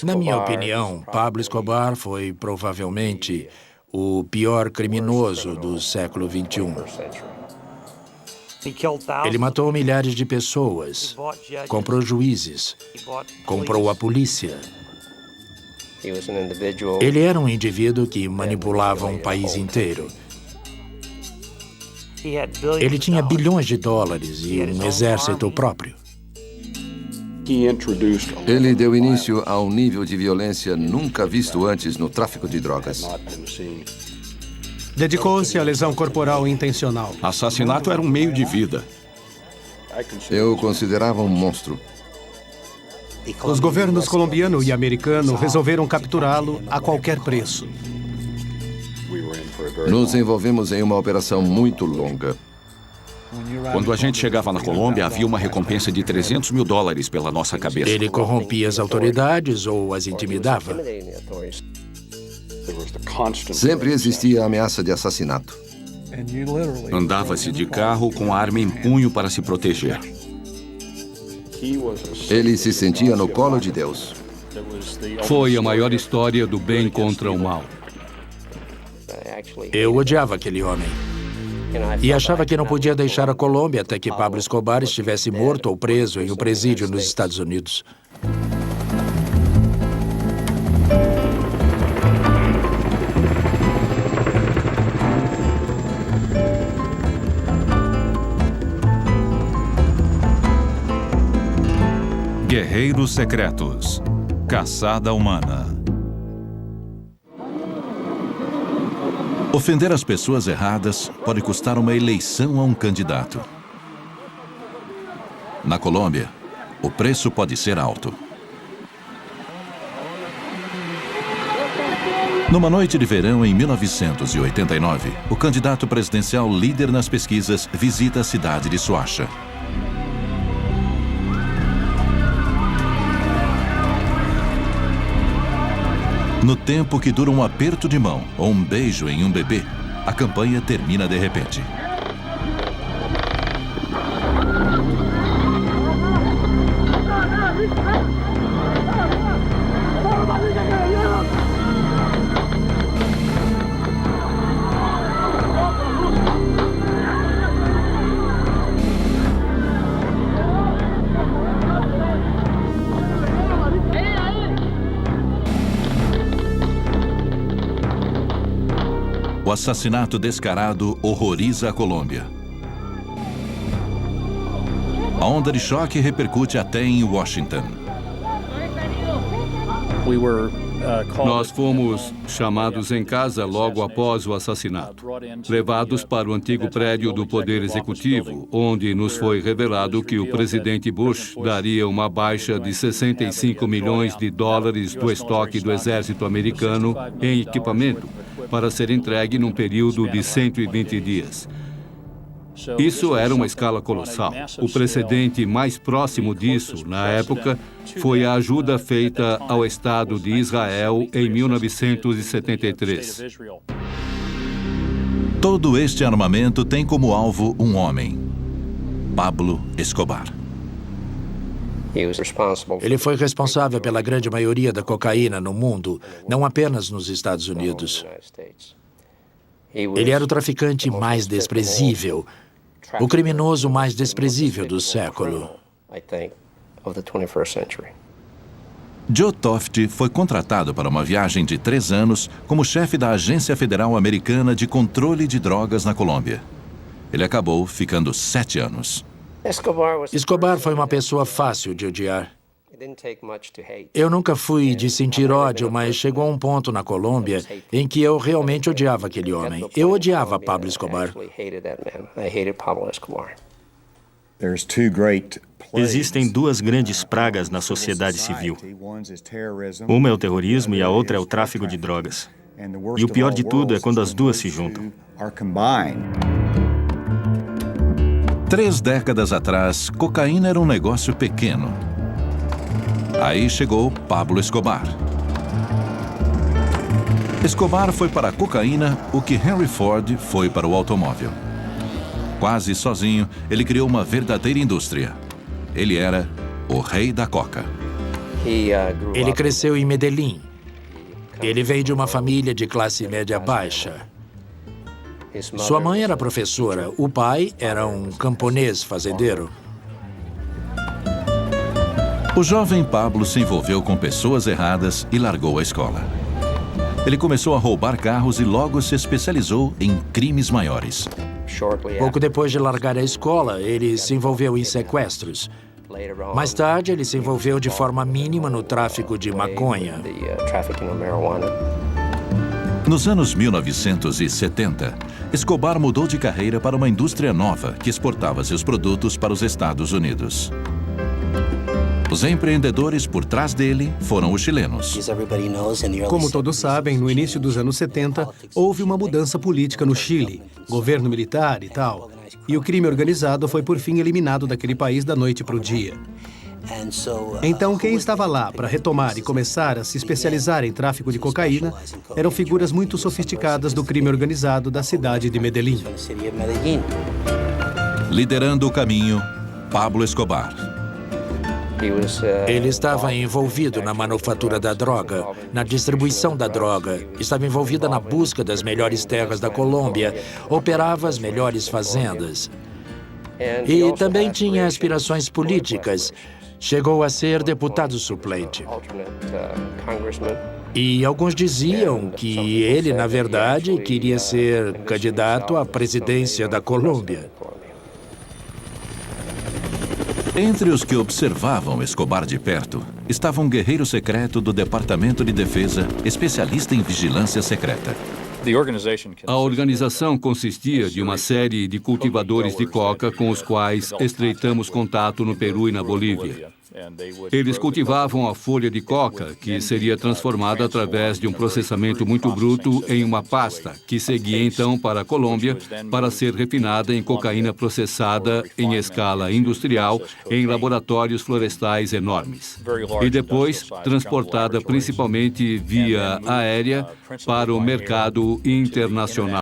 Na minha opinião, Pablo Escobar foi provavelmente o pior criminoso do século XXI. Ele matou milhares de pessoas, comprou juízes, comprou a polícia. Ele era um indivíduo que manipulava um país inteiro. Ele tinha bilhões de dólares e um exército próprio. Ele deu início a um nível de violência nunca visto antes no tráfico de drogas. Dedicou-se à lesão corporal intencional. Assassinato era um meio de vida. Eu o considerava um monstro. Os governos colombiano e americano resolveram capturá-lo a qualquer preço. Nos envolvemos em uma operação muito longa. Quando a gente chegava na Colômbia, havia uma recompensa de $300 mil pela nossa cabeça. Ele corrompia as autoridades ou as intimidava. Sempre existia a ameaça de assassinato. Andava-se de carro com a arma em punho para se proteger. Ele se sentia no colo de Deus. Foi a maior história do bem contra o mal. Eu odiava aquele homem. E achava que não podia deixar a Colômbia até que Pablo Escobar estivesse morto ou preso em um presídio nos Estados Unidos. Guerreiros Secretos. Caçada Humana. Ofender as pessoas erradas pode custar uma eleição a um candidato. Na Colômbia, o preço pode ser alto. Numa noite de verão em 1989, o candidato presidencial líder nas pesquisas visita a cidade de Soacha. No tempo que dura um aperto de mão ou um beijo em um bebê, a campanha termina de repente. O assassinato descarado horroriza a Colômbia. A onda de choque repercute até em Washington. Nós fomos chamados em casa logo após o assassinato, levados para o antigo prédio do Poder Executivo, onde nos foi revelado que o presidente Bush daria uma baixa de $65 milhões do estoque do Exército americano em equipamento para ser entregue num período de 120 dias. Isso era uma escala colossal. O precedente mais próximo disso, na época, foi a ajuda feita ao Estado de Israel em 1973. Todo este armamento tem como alvo um homem: Pablo Escobar. Ele foi responsável pela grande maioria da cocaína no mundo, não apenas nos Estados Unidos. Ele era o traficante mais desprezível, o criminoso mais desprezível do século. Joe Toft foi contratado para uma viagem de 3 anos como chefe da Agência Federal Americana de Controle de Drogas na Colômbia. Ele acabou ficando 7 anos. Escobar foi uma pessoa fácil de odiar. Eu nunca fui de sentir ódio, mas chegou um ponto na Colômbia em que eu realmente odiava aquele homem. Eu odiava Pablo Escobar. Existem 2 grandes pragas na sociedade civil. Uma é o terrorismo e a outra é o tráfico de drogas. E o pior de tudo é quando as duas se juntam. 3 décadas atrás, cocaína era um negócio pequeno. Aí chegou Pablo Escobar. Escobar foi para a cocaína o que Henry Ford foi para o automóvel. Quase sozinho, ele criou uma verdadeira indústria. Ele era o rei da coca. Ele cresceu em Medellín. Ele veio de uma família de classe média baixa. Sua mãe era professora, o pai era um camponês fazendeiro. O jovem Pablo se envolveu com pessoas erradas e largou a escola. Ele começou a roubar carros e logo se especializou em crimes maiores. Pouco depois de largar a escola, ele se envolveu em sequestros. Mais tarde, ele se envolveu de forma mínima no tráfico de maconha. Nos anos 1970, Escobar mudou de carreira para uma indústria nova que exportava seus produtos para os Estados Unidos. Os empreendedores por trás dele foram os chilenos. Como todos sabem, no início dos anos 70, houve uma mudança política no Chile, governo militar e tal. E o crime organizado foi por fim eliminado daquele país da noite para o dia. Então, quem estava lá para retomar e começar a se especializar em tráfico de cocaína eram figuras muito sofisticadas do crime organizado da cidade de Medellín. Liderando o caminho, Pablo Escobar. Ele estava envolvido na manufatura da droga, na distribuição da droga, estava envolvida na busca das melhores terras da Colômbia, operava as melhores fazendas. E também tinha aspirações políticas. Chegou a ser deputado suplente. E alguns diziam que ele, na verdade, queria ser candidato à presidência da Colômbia. Entre os que observavam Escobar de perto, estava um guerreiro secreto do Departamento de Defesa, especialista em vigilância secreta. A organização consistia de uma série de cultivadores de coca com os quais estreitamos contato no Peru e na Bolívia. Eles cultivavam a folha de coca, que seria transformada através de um processamento muito bruto em uma pasta, que seguia então para a Colômbia para ser refinada em cocaína processada em escala industrial em laboratórios florestais enormes. E depois transportada principalmente via aérea para o mercado internacional.